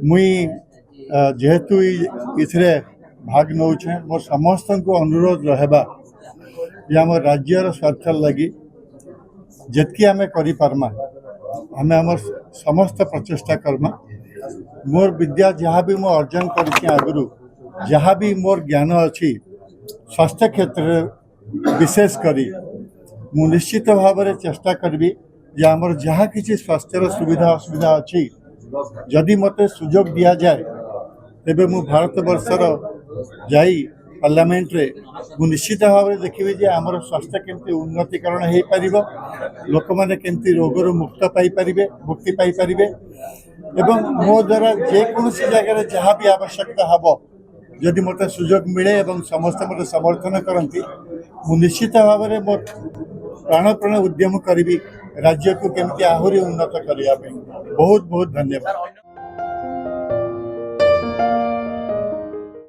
मुई जेहेतु इथरे भाग नौछे मोर समस्त को अनुरोध रहबा जे आम राज्यर स्वार्थ लगी जितकी आम करमा आम आम समस्त प्रचेषा करमा। मोर विद्या जहाँ भी मो अर्जन कर आगु जहाँ भी मोर ज्ञान अच्छी स्वास्थ्य क्षेत्र विशेष करी मु निश्चित भाव में चेष्टा करी जे आमर जहाँ किसी स्वास्थ्यर सुविधा असुविधा अच्छी जदि मते सुजोग दिया जाए तेबे मु भारत वर्षर जाई पार्लियामेंट रे मु निश्चित भाव में देखिए जे आमर स्वास्थ्य केमती उन्नतीकरण हो पार लोक मैंने केमती रोगर मुक्ति पाई पारिबे एवं मो द्वारा जेकोसी जगह जहाँ भी आवश्यकता हम जदि मते सुजोग मिले एवं समस्त मते समर्थन करती मु निश्चित भाव में मो प्राण उद्यम करी राज्य को केमती आहरी उन्नत करने। बहुत बहुत धन्यवाद।